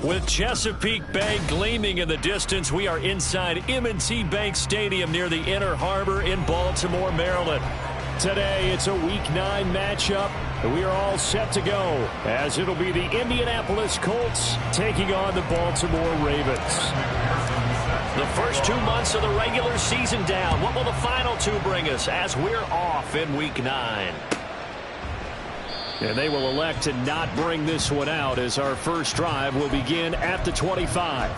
With Chesapeake Bay gleaming in the distance, we are inside M&T Bank Stadium near the Inner Harbor in Baltimore, Maryland. Today, it's a Week 9 matchup, and we are all set to go, as it'll be the Indianapolis Colts taking on the Baltimore Ravens. The first 2 months of the regular season down. What will the final 2 bring us as we're off in Week 9? And they will elect to not bring this one out as our first drive will begin at the 25.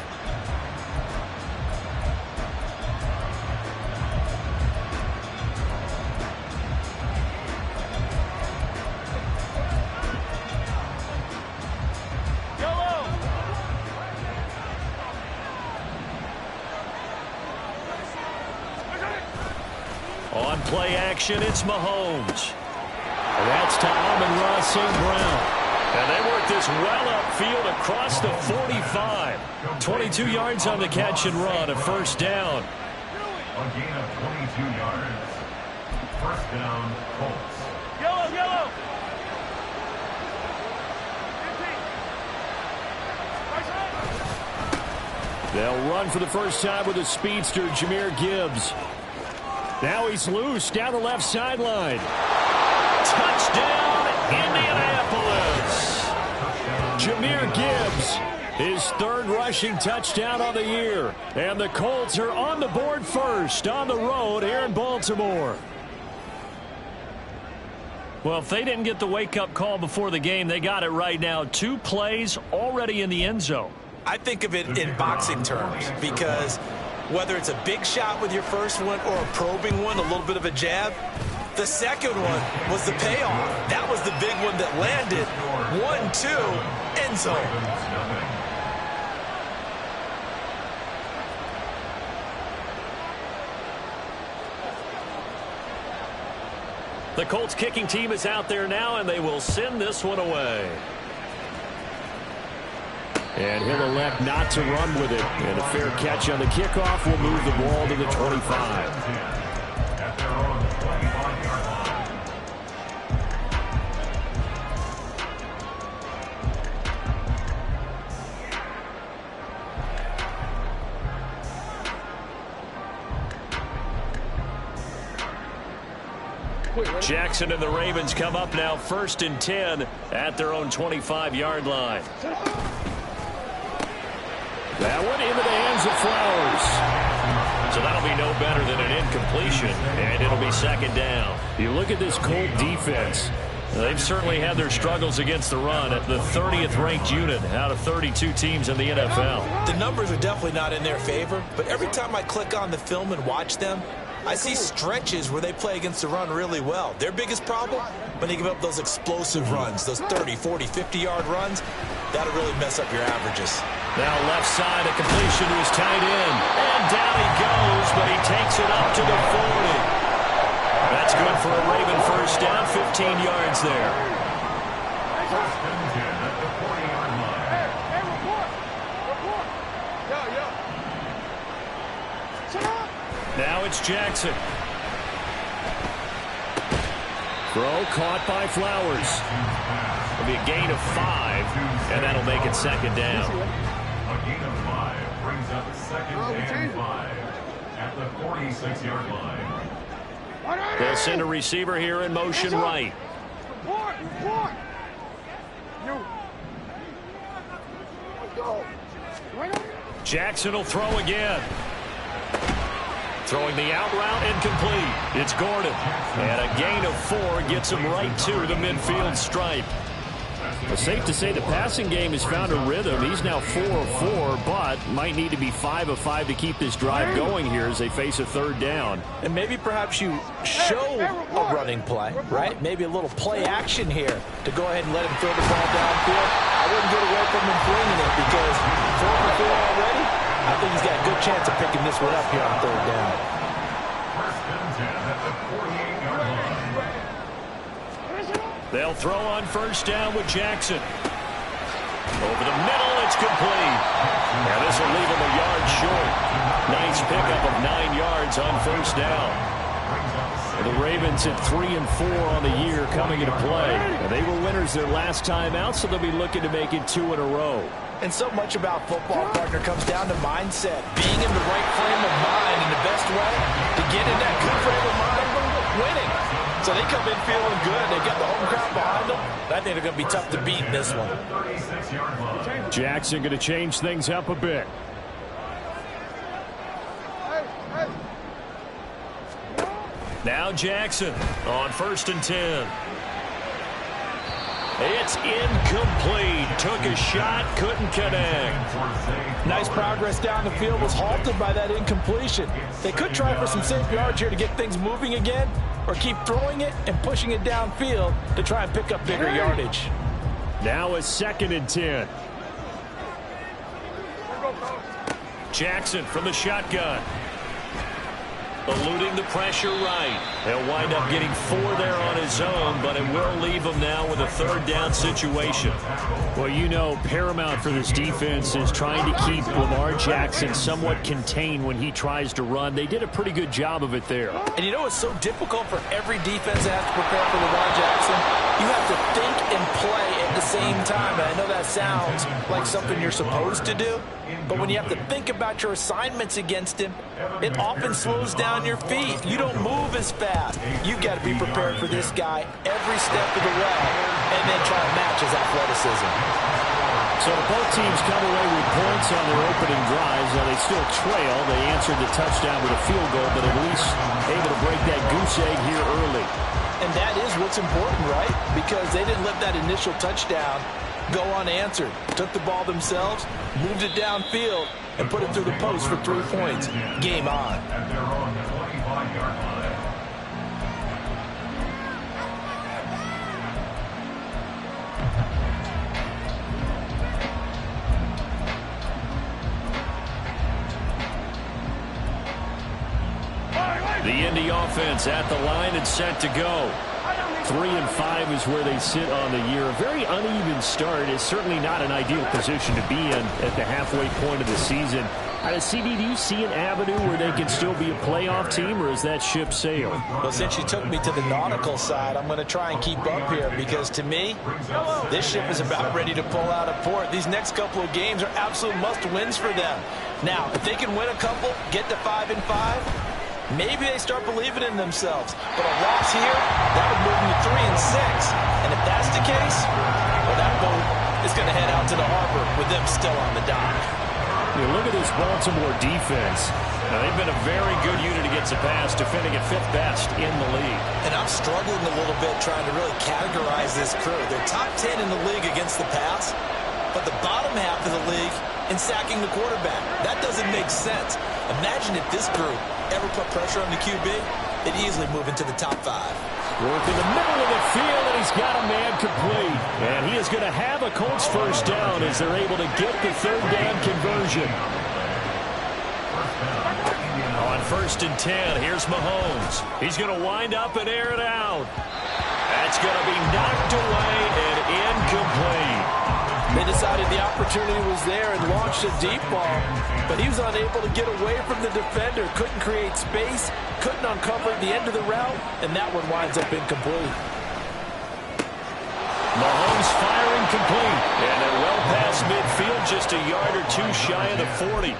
On play action, it's Mahomes. And that's to Amon-Ra St. Brown. And they work this well upfield across the 45. 22 yards on the catch and run, a first down. A gain of 22 yards. First down, Colts. Yellow, yellow. They'll run for the first time with a speedster, Jahmyr Gibbs. Now he's loose down the left sideline. Touchdown, Indianapolis. Jahmyr Gibbs, his 3rd rushing touchdown of the year. And the Colts are on the board first on the road here in Baltimore. Well, if they didn't get the wake-up call before the game, they got it right now. 2 plays already in the end zone. I think of it in boxing terms because whether it's a big shot with your first one or a probing one, a little bit of a jab, the second one was the payoff. That was the big one that landed. 1-2, end zone. The Colts kicking team is out there now, and they will send this one away. And he'll elect not to run with it. And a fair catch on the kickoff will move the ball to the 25. Jackson and the Ravens come up now 1st and 10 at their own 25-yard line. That one into the hands of Flowers. So that'll be no better than an incompletion, and it'll be 2nd down. You look at this Colt defense. They've certainly had their struggles against the run at the 30th ranked unit out of 32 teams in the NFL. The numbers are definitely not in their favor, but every time I click on the film and watch them, I see stretches where they play against the run really well. Their biggest problem, when they give up those explosive runs, those 30, 40, 50-yard runs, that'll really mess up your averages. Now left side, a completion to his tight end. And down he goes, but he takes it up to the 40. That's good for a Raven first down, 15 yards there. Now it's Jackson. Throw caught by Flowers. It'll be a gain of 5, and that'll make it 2nd down. A gain of 5 brings up 2nd and 5 at the 46-yard line. They'll send a receiver here in motion right. Jackson will throw again. Throwing the out route, incomplete. It's Gordon. And a gain of 4 gets him right to the midfield stripe. It's safe to say the passing game has found a rhythm. He's now 4 of 4, but might need to be 5 of 5 to keep this drive going here as they face a 3rd down. And maybe perhaps you show a running play, right? Maybe a little play action here to go ahead and let him throw the ball downfield. I wouldn't get away from him flinging it because 4 for 4 already. I think he's got a good chance of picking this one up here on 3rd down. First and 10 at the 48-yard line. They'll throw on first down with Jackson. Over the middle, it's complete. Now this will leave him a yard short. Nice pickup of 9 yards on first down. The Ravens at 3 and 4 on the year coming into play. And they were winners their last time out, so they'll be looking to make it 2 in a row. And so much about football, partner, comes down to mindset. Being in the right frame of mind, and the best way to get in that good frame of mind, winning. So they come in feeling good. They got the home crowd behind them. I think they're going to be tough to beat in this one. Jackson going to change things up a bit. Now Jackson on 1st and 10. It's incomplete. Took a shot, couldn't connect. Nice progress down the field, was halted by that incompletion. They could try for some safe yards here to get things moving again, or keep throwing it and pushing it downfield to try and pick up bigger yardage. Now a 2nd and 10. Jackson from the shotgun. Eluding the pressure right. He'll wind up getting 4 there on his own, but it will leave him now with a 3rd down situation. Well, you know, paramount for this defense is trying to keep Lamar Jackson somewhat contained when he tries to run. They did a pretty good job of it there. And you know it's so difficult for every defense that has to prepare for Lamar Jackson? You have to think and play at the same time. And I know that sounds like something you're supposed to do, but when you have to think about your assignments against him, it often slows down your feet. You don't move as fast. You've got to be prepared for this guy every step of the way and then try to match his athleticism. So both teams come away with points on their opening drives. Now they still trail. They answered the touchdown with a field goal, but at least able to break that goose egg here early. And that is what's important, right? Because they didn't let that initial touchdown go unanswered. Took the ball themselves, moved it downfield, and put it through the post for 3 points. Game on. And they're on the 25-yard line. The Indy offense at the line and set to go. 3-5 is where they sit on the year. A very uneven start. Is certainly not an ideal position to be in at the halfway point of the season. CD, do you see an avenue where they can still be a playoff team, or is that ship sailed? Well, since you took me to the nautical side, I'm going to try and keep up here because, to me, this ship is about ready to pull out of port. These next couple of games are absolute must-wins for them. Now, if they can win a couple, get to 5-5, maybe they start believing in themselves. But a loss here, that would move them to 3-6. And if that's the case, well, that boat is going to head out to the harbor with them still on the dock. You look at this Baltimore defense. Now, they've been a very good unit against the pass, defending at 5th best in the league. And I'm struggling a little bit trying to really categorize this crew. They're top 10 in the league against the pass, but the bottom half of the league in sacking the quarterback. That doesn't make sense. Imagine if this group ever put pressure on the QB, they'd easily move into the top 5. Work in the middle of the field, and he's got a man complete. And he is going to have a Colts 1st down as they're able to get the 3rd down conversion. On 1st and 10, here's Mahomes. He's going to wind up and air it out. That's going to be knocked away and incomplete. They decided the opportunity was there and launched a deep ball, but he was unable to get away from the defender, couldn't create space, couldn't uncover the end of the route, and that one winds up incomplete. Mahomes firing complete, and they're well past midfield, just a yard or 2 shy of the 40.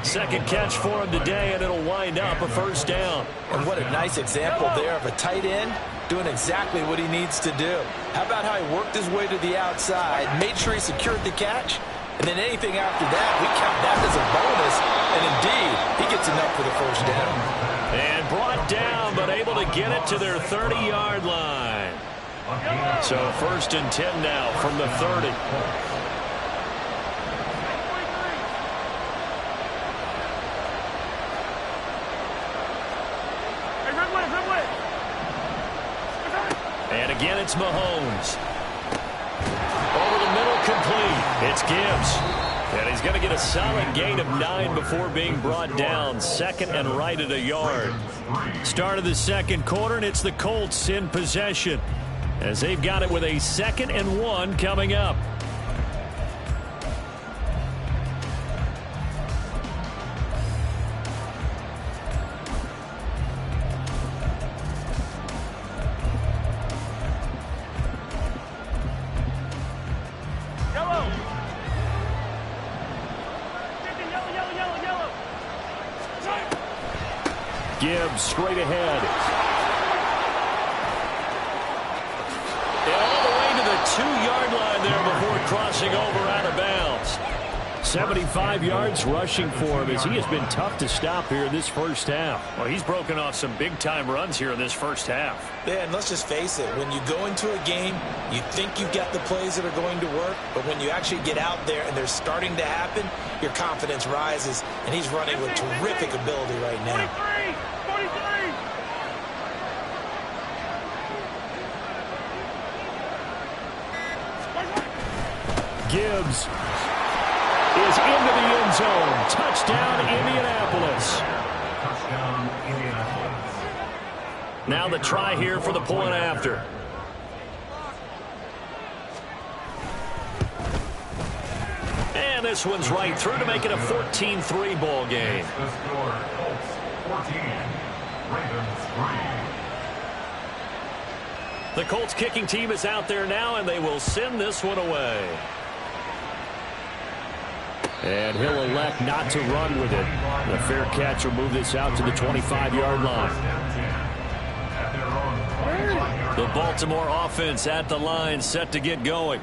2nd catch for him today, and it'll wind up a 1st down. And what a nice example there of a tight end doing exactly what he needs to do. How about how he worked his way to the outside, made sure he secured the catch, and then anything after that, we count that as a bonus, and indeed, he gets enough for the 1st down. And brought down, but able to get it to their 30-yard line. So 1st and 10 now from the 30. And again, it's Mahomes. Over the middle, complete. It's Gibbs. And he's going to get a solid gain of 9 before being brought down. 2nd and right at a yard. Start of the 2nd quarter, and it's the Colts in possession, as they've got it with a 2nd and 1 coming up. Gibbs straight ahead. And all the way to the 2-yard line there before crossing over out of bounds. 75 yards rushing for him as he has been tough to stop here in this first half. Well, he's broken off some big-time runs here in this first half. Yeah, and let's just face it. When you go into a game, you think you've got the plays that are going to work, but when you actually get out there and they're starting to happen, your confidence rises, and he's running with terrific ability right now. 43. Gibbs is into the end zone. Touchdown, Indianapolis. Touchdown, Indianapolis. Now the try here for the point after. And this one's right through to make it a 14-3 ball game. The score, Colts 14, Ravens 3. The Colts kicking team is out there now, and they will send this one away. And he'll elect not to run with it. The fair catch will move this out to the 25-yard line. The Baltimore offense at the line, set to get going.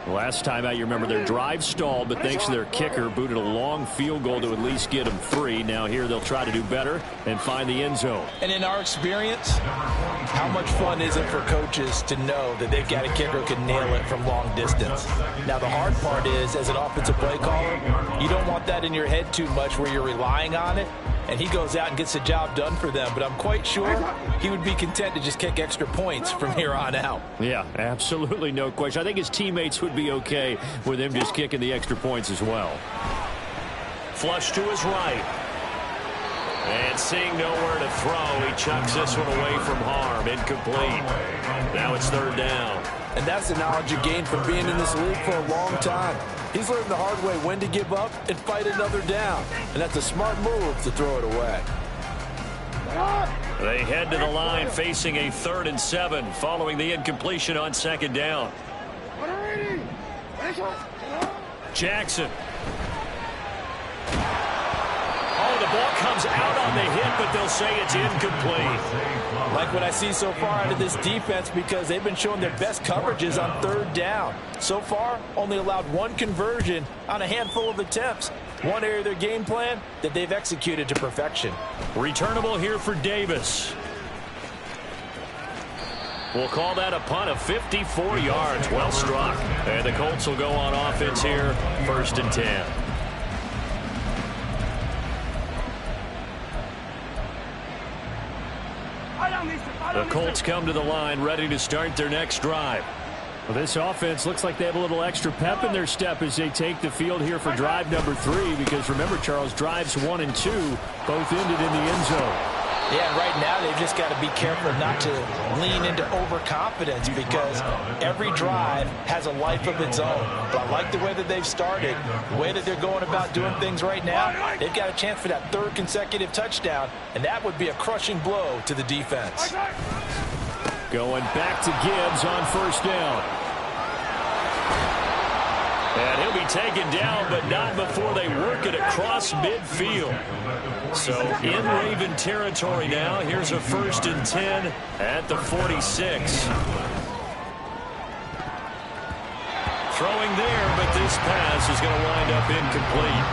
Last time out, you remember their drive stalled, but thanks to their kicker, booted a long field goal to at least get them free. Now here they'll try to do better and find the end zone. And in our experience, how much fun is it for coaches to know that they've got a kicker who can nail it from long distance? Now the hard part is, as an offensive play caller, you don't want that in your head too much where you're relying on it. And he goes out and gets the job done for them. But I'm quite sure he would be content to just kick extra points from here on out. Yeah, absolutely no question. I think his teammates would be okay with him just kicking the extra points as well. Flush to his right. And seeing nowhere to throw, he chucks this one away from harm. Incomplete. Now it's third down. And that's the knowledge you gain from being in this league for a long time. He's learned the hard way when to give up and fight another down. And that's a smart move to throw it away. They head to the line facing a 3rd and 7 following the incompletion on second down. Jackson. Oh, the ball comes out on the hit, but they'll say it's incomplete. Like what I see so far out of this defense, because they've been showing their best coverages on 3rd down. So far, only allowed 1 conversion on a handful of attempts. One area of their game plan that they've executed to perfection. Returnable here for Davis. We'll call that a punt of 54 yards. Well struck. And the Colts will go on offense here, 1st and 10. The Colts come to the line ready to start their next drive. Well, this offense looks like they have a little extra pep in their step as they take the field here for drive number 3, because remember, Charles, drives 1 and 2 both ended in the end zone. Yeah, and right now they've just got to be careful not to lean into overconfidence, because every drive has a life of its own. But I like the way that they've started, the way that they're going about doing things right now. They've got a chance for that 3rd consecutive touchdown, and that would be a crushing blow to the defense. Going back to Gibbs on 1st down. And he'll be taken down, but not before they work it across midfield. So in Raven territory now. Here's a 1st and 10 at the 46. Throwing there, but this pass is going to wind up incomplete.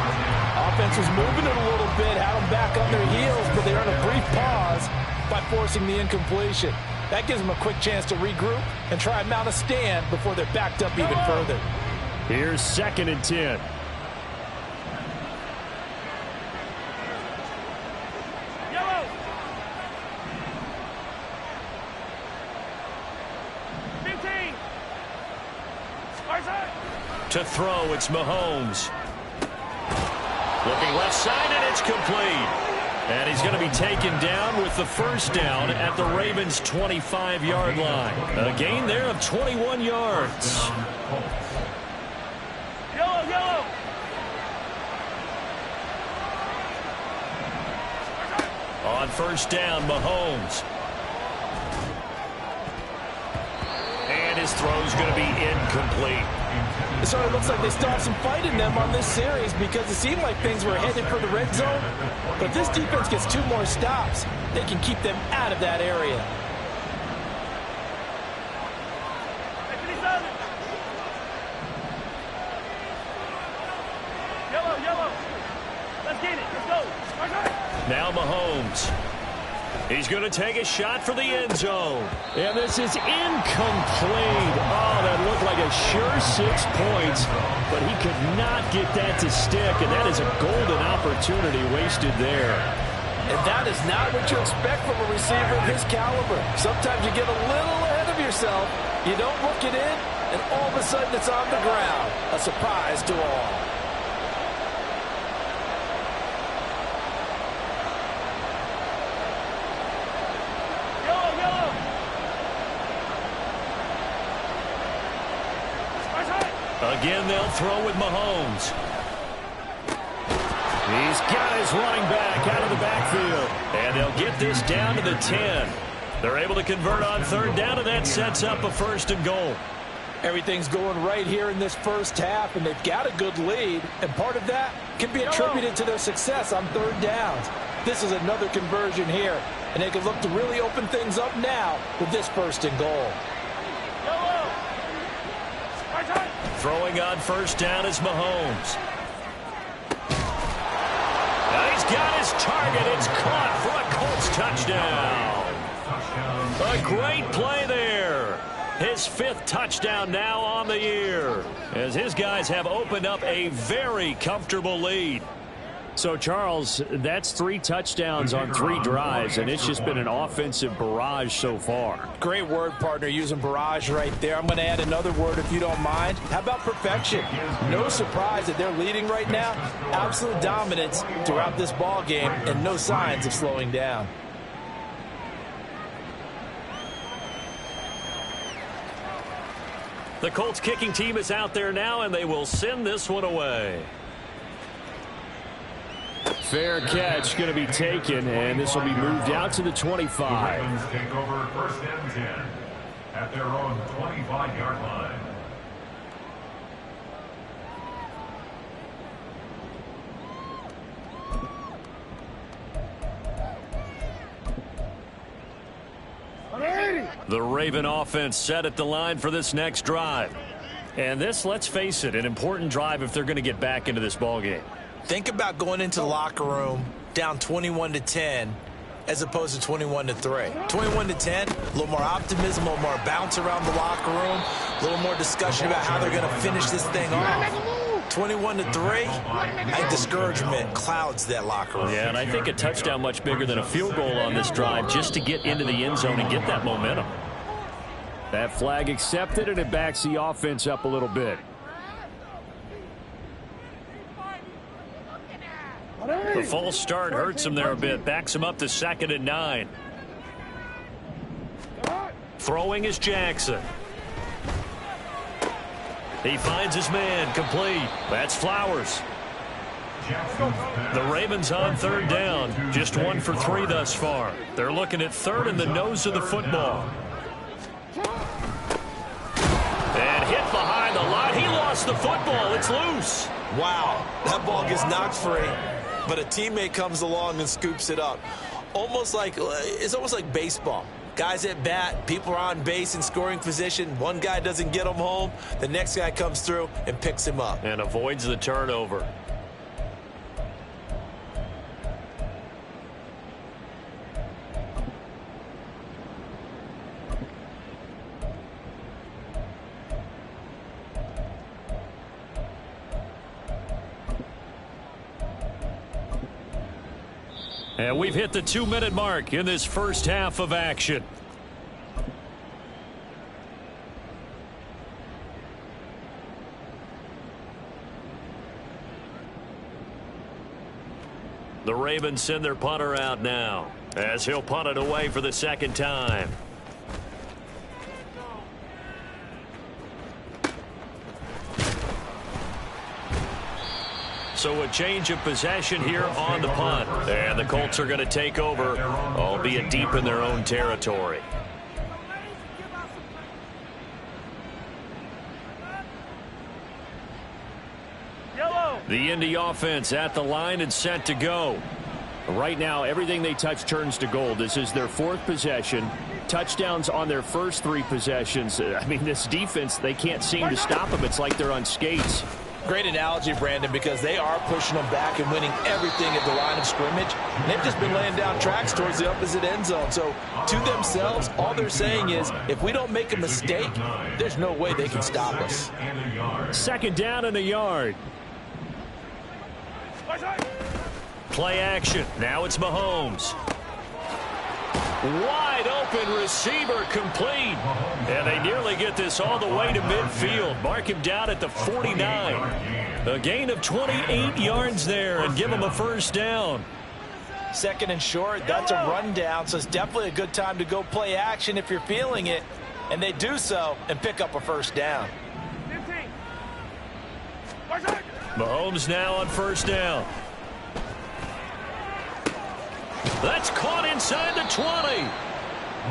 Offense was moving it a little bit, had them back on their heels, but they earned a brief pause by forcing the incompletion. That gives them a quick chance to regroup and try and mount a stand before they're backed up even further. Here's 2nd and 10. Yellow. 15. To throw, it's Mahomes. Looking left side, and it's complete. And he's going to be taken down with the 1st down at the Ravens' 25-yard line. A gain there of 21 yards. Yellow. On 1st down, Mahomes. And his throw's going to be incomplete. This necessarily looks like they still have some fight in them on this series because it seemed like things were headed for the red zone. But if this defense gets 2 more stops, they can keep them out of that area. Yellow. Let's get it. Let's go. Now Mahomes. He's going to take a shot for the end zone. And this is incomplete. Oh, that looked like a sure 6 points, but he could not get that to stick, and that is a golden opportunity wasted there. And that is not what you expect from a receiver of his caliber. Sometimes you get a little ahead of yourself, you don't look it in, and all of a sudden it's on the ground. A surprise to all. Again, they'll throw with Mahomes. He's got his running back out of the backfield. And they'll get this down to the 10. They're able to convert on 3rd down, and that sets up a 1st and goal. Everything's going right here in this first half, and they've got a good lead. And part of that can be attributed to their success on 3rd downs. This is another conversion here, and they can look to really open things up now with this 1st and goal. Throwing on 1st down is Mahomes. Now he's got his target. It's caught for a Colts touchdown. A great play there. His 5th touchdown now on the year, as his guys have opened up a very comfortable lead. So, Charles, that's 3 touchdowns on 3 drives, and it's just been an offensive barrage so far. Great word, partner, using barrage right there. I'm going to add another word if you don't mind. How about perfection? No surprise that they're leading right now. Absolute dominance throughout this ball game and no signs of slowing down. The Colts kicking team is out there now, and they will send this one away. Fair catch going to be taken, and this will be moved out to the 25. The Ravens take over 1st and 10 at their own 25-yard line. The Raven offense set at the line for this next drive. And this, let's face it, an important drive if they're going to get back into this ballgame. Think about going into the locker room down 21-10 as opposed to 21-3. 21-10, a little more optimism, a little more bounce around the locker room, a little more discussion about how they're going to finish this thing off. 21-3, I think discouragement clouds that locker room. Yeah, and I think a touchdown much bigger than a field goal on this drive just to get into the end zone and get that momentum. That flag accepted, and it backs the offense up a little bit. The false start hurts him there a bit. Backs him up to 2nd and 9. Throwing is Jackson. He finds his man, complete. That's Flowers. The Ravens on 3rd down. Just 1 for 3 thus far. They're looking at 3rd in the nose of the football. And hit behind the line. He lost the football. It's loose. Wow, that ball gets knocked free, but a teammate comes along and scoops it up. It's almost like baseball. Guys at bat, people are on base in scoring position. One guy doesn't get him home. The next guy comes through and picks him up. And avoids the turnover. And we've hit the 2-minute mark in this first half of action. The Ravens send their punter out now, as he'll punt it away for the 2nd time. So a change of possession here on the punt. And the Colts are going to take over, albeit deep in their own territory. Yellow. The Indy offense at the line and set to go. Right now, everything they touch turns to gold. This is their 4th possession. Touchdowns on their first 3 possessions. I mean, this defense, they can't seem to stop them. It's like they're on skates. Great analogy, Brandon, because they are pushing them back and winning everything at the line of scrimmage. And they've just been laying down tracks towards the opposite end zone. So to themselves, all they're saying is, if we don't make a mistake, there's no way they can stop us. 2nd down and a yard. Play action. Now it's Mahomes. Wide open receiver complete. And they nearly get this all the way to midfield. Mark him down at the 49. A gain of 28 yards there and give him a first down. 2nd and short, that's a rundown, so it's definitely a good time to go play action if you're feeling it. And they do so and pick up a first down. 15. Mahomes now on first down. That's caught inside the 20.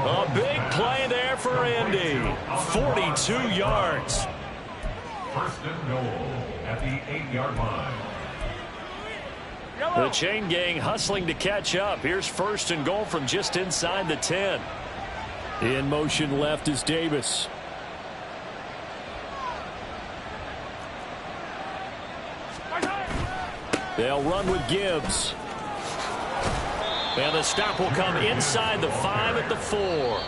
A big play there for Indy. 42 yards. 1st and goal at the 8-yard line. The chain gang hustling to catch up. Here's 1st and goal from just inside the 10. In motion left is Davis. They'll run with Gibbs. And the stop will come inside the 5 at the 4.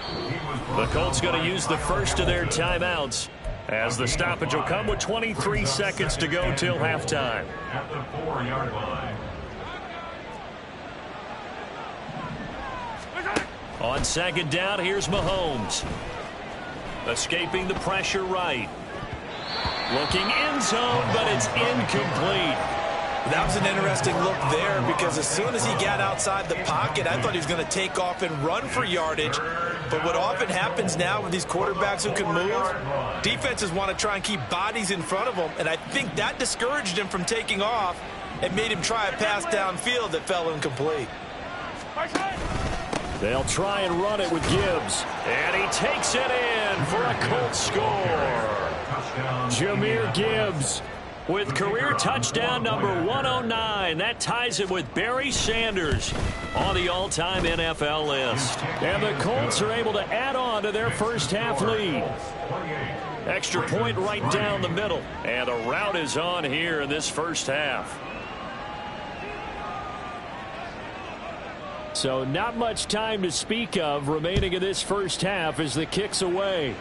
The Colts going to use the first of their timeouts as the stoppage will come with 23 seconds to go till halftime. At the 4-yard line. On 2nd down, here's Mahomes. Escaping the pressure right. Looking end zone, but it's incomplete. That was an interesting look there because as soon as he got outside the pocket, I thought he was going to take off and run for yardage. But what often happens now with these quarterbacks who can move, defenses want to try and keep bodies in front of them, and I think that discouraged him from taking off and made him try a pass downfield that fell incomplete. They'll try and run it with Gibbs. And he takes it in for a Colts score. Jahmyr Gibbs with career touchdown number 109. That ties him with Barry Sanders on the all-time NFL list. And the Colts are able to add on to their first half lead. Extra point right down the middle. And a rout is on here in this first half. So not much time to speak of remaining in this first half as the kick's away.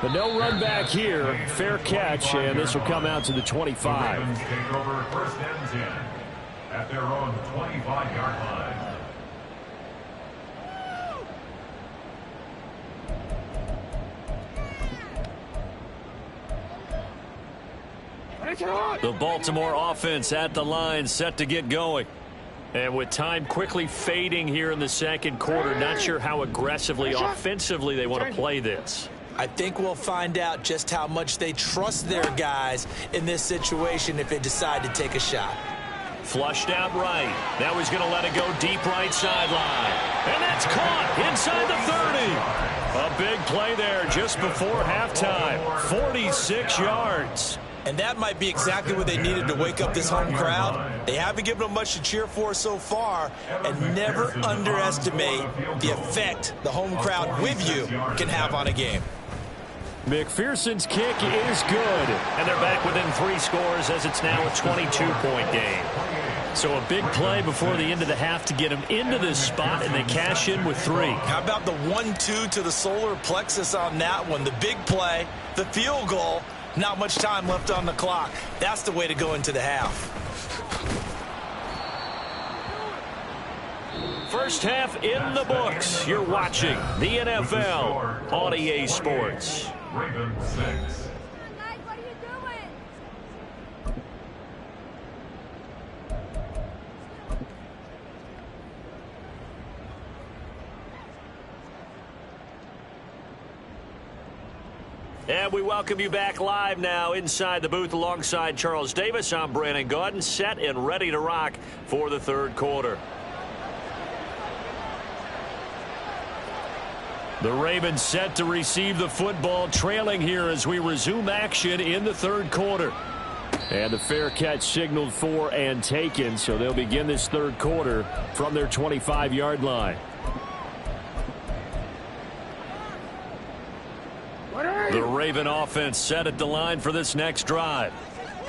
But no run back here. Fair catch, and this will come out to the 25. The Ravens take over 1st and 10 at their own 25-yard line. The Baltimore offense at the line, set to get going. And with time quickly fading here in the 2nd quarter, not sure how aggressively, offensively they want to play this. I think we'll find out just how much they trust their guys in this situation if they decide to take a shot. Flushed out right. Now he's going to let it go deep right sideline. And that's caught inside the 30. A big play there just before halftime. 46 yards. And that might be exactly what they needed to wake up this home crowd. They haven't given them much to cheer for so far, and never underestimate the effect the home crowd with you can have on a game. McPherson's kick is good. And they're back within 3 scores as it's now a 22-point game. So a big play before the end of the half to get them into this spot, and they cash in with 3. How about the 1-2 to the solar plexus on that one? The big play, the field goal. Not much time left on the clock. That's the way to go into the half. First half in the books. You're watching the NFL on EA Sports. Ravens 6. What are you doing? And we welcome you back live now inside the booth alongside Charles Davis. I'm Brandon Gaudin, set and ready to rock for the 3rd quarter. The Ravens set to receive the football, trailing here as we resume action in the 3rd quarter. And the fair catch signaled for and taken, so they'll begin this third quarter from their 25-yard line. The Raven offense set at the line for this next drive.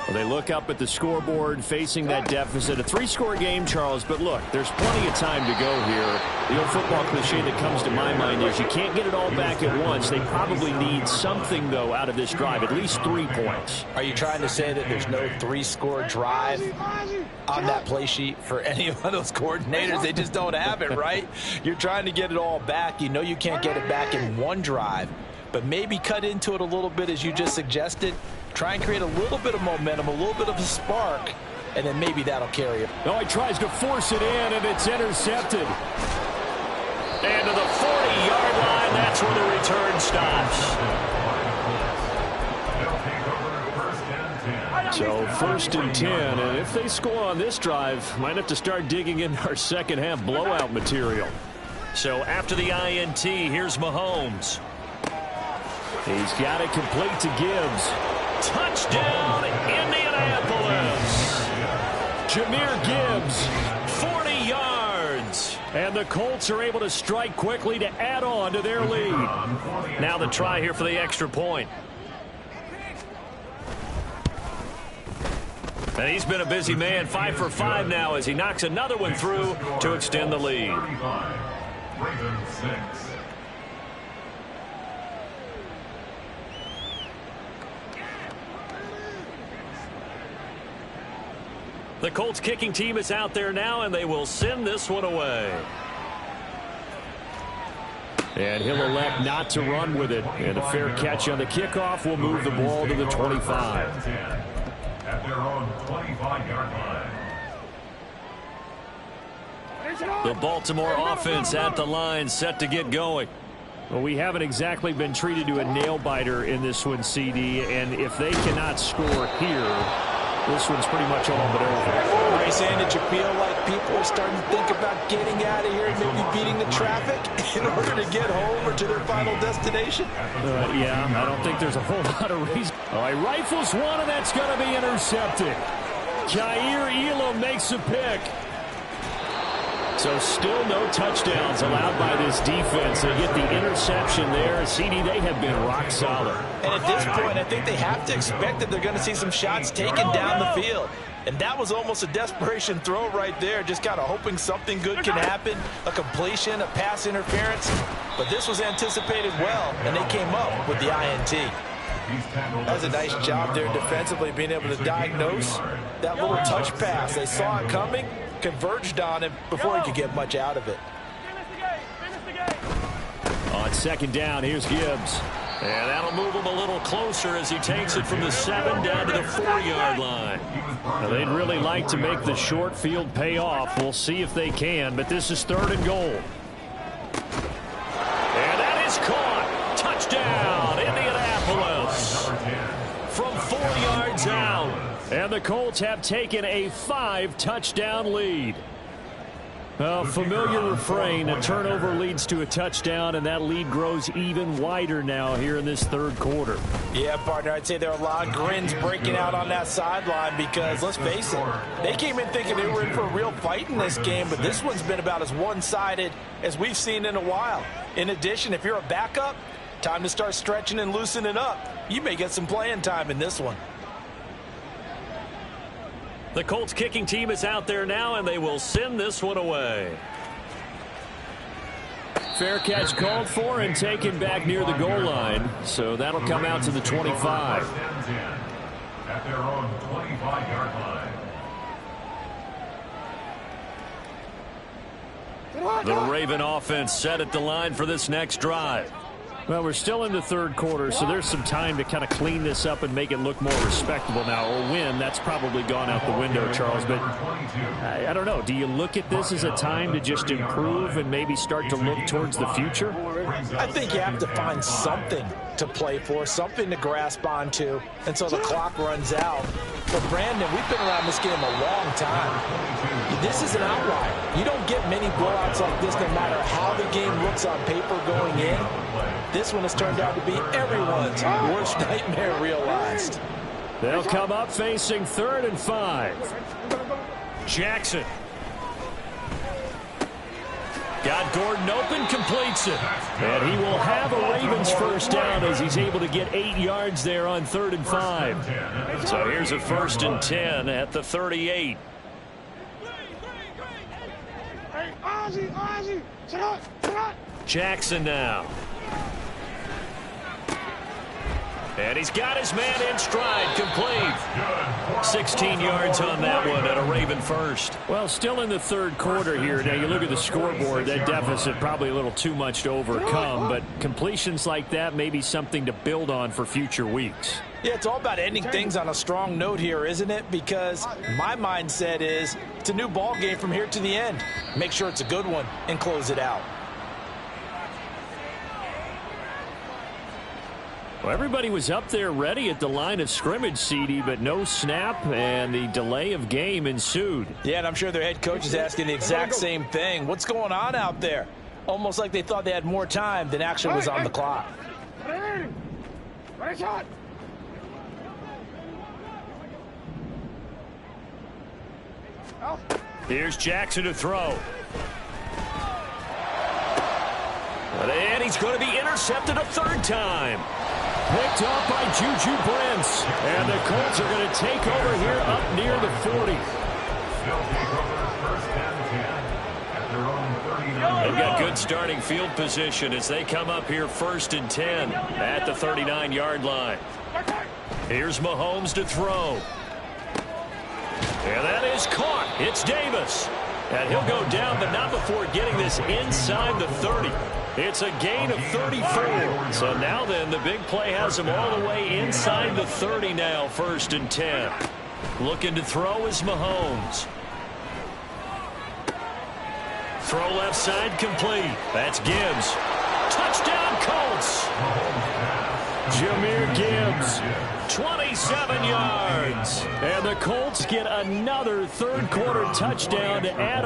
Well, they look up at the scoreboard facing that deficit. A 3-score game, Charles, but look, there's plenty of time to go here. The old football cliche that comes to my mind is you can't get it all back at once. They probably need something, though, out of this drive, at least 3 points. Are you trying to say that there's no 3-score drive on that play sheet for any of those coordinators? They just don't have it, right? You're trying to get it all back. You know you can't get it back in one drive, but maybe cut into it a little bit as you just suggested. Try and create a little bit of momentum, a little bit of a spark, and then maybe that'll carry it. Oh, he tries to force it in, and it's intercepted. And to the 40-yard line, that's where the return stops. So 1st and 10, and if they score on this drive, might have to start digging in our second half blowout material. So after the INT, here's Mahomes. He's got it complete to Gibbs. Touchdown, Indianapolis. Jahmyr Gibbs, 40 yards. And the Colts are able to strike quickly to add on to their lead. Now the try here for the extra point. And he's been a busy man, 5 for 5 now as he knocks another one through to extend the lead. Ravens 6. The Colts kicking team is out there now, and they will send this one away. And he'll elect not to run with it. And a fair catch on the kickoff will move the ball to the 25. At their own 25-yard line. The Baltimore offense at the line, set to get going. Well, we haven't exactly been treated to a nail-biter in this one, CD. And if they cannot score here, this one's pretty much all but over. Are you saying that you feel like people are starting to think about getting out of here and maybe beating the traffic in order to get home or to their final destination? Yeah, I don't think there's a whole lot of reason. All right, rifles one, and that's going to be intercepted. Kaiir Elam makes a pick. So still no touchdowns allowed by this defense. They get the interception there. CD, they have been rock solid. And at this point, I think they have to expect that they're going to see some shots taken down the field. And that was almost a desperation throw right there, just kind of hoping something good can happen, a completion, a pass interference. But this was anticipated well, and they came up with the INT. That was a nice job there defensively, being able to diagnose that little touch pass. They saw it coming, converged on him before he could get much out of it. On 2nd down, here's Gibbs. And that'll move him a little closer as he takes it from the 7 down to the 4-yard line. Now, they'd really like to make the short field pay off. We'll see if they can, but this is 3rd and goal. And that is caught. Touchdown, Indianapolis. From 4 yards out. And the Colts have taken a 5-touchdown lead. A familiar refrain, a turnover leads to a touchdown, and that lead grows even wider now here in this 3rd quarter. Yeah, partner, I'd say there are a lot of grins breaking out on that sideline because, let's face it, they came in thinking they were in for a real fight in this game, but this one's been about as one-sided as we've seen in a while. In addition, if you're a backup, time to start stretching and loosening up. You may get some playing time in this one. The Colts kicking team is out there now, and they will send this one away. Fair catch called for and taken back near the goal line. So that'll come out to the 25. At their own 25-yard line. The Raven offense set at the line for this next drive. Well, we're still in the 3rd quarter, so there's some time to kind of clean this up and make it look more respectable now. Or win, that's probably gone out the window, Charles. But I don't know. Do you look at this as a time to just improve and maybe start to look towards the future? I think you have to find something to play for, something to grasp onto until the clock runs out. But, Brandon, we've been around this game a long time. This is an outlier. You don't get many blowouts like this no matter how the game looks on paper going in. This one has turned out to be everyone's worst nightmare realized. They'll come up facing 3rd and 5. Jackson. Got Gordon open, completes it. And he will have a Ravens first down as he's able to get 8 yards there on 3rd and 5. So here's a 1st and 10 at the 38. Jackson now. And he's got his man in stride, complete. 16 yards on that one and a Raven first. Well, still in the 3rd quarter here. Now, you look at the scoreboard, that deficit probably a little too much to overcome, but completions like that may be something to build on for future weeks. Yeah, it's all about ending things on a strong note here, isn't it? Because my mindset is it's a new ball game from here to the end. Make sure it's a good one and close it out. Well, everybody was up there ready at the line of scrimmage, CD, but no snap, and the delay of game ensued. Yeah, and I'm sure their head coach is asking the exact same thing. What's going on out there? Almost like they thought they had more time than actually was on the clock. Here's Jackson to throw. And he's going to be intercepted a 3rd time. Picked up by Juju Brents. And the Colts are going to take over here up near the 40. They've got good starting field position as they come up here 1st and 10 at the 39-yard line. Here's Mahomes to throw. And that is caught. It's Davis. And he'll go down, but not before getting this inside the 30. It's a gain of 34. So now then, the big play has him all the way inside the 30 now, 1st and 10. Looking to throw is Mahomes. Throw left side complete. That's Gibbs. Touchdown Colts. Jahmyr Gibbs, 27 yards. And the Colts get another 3rd quarter touchdown to add on.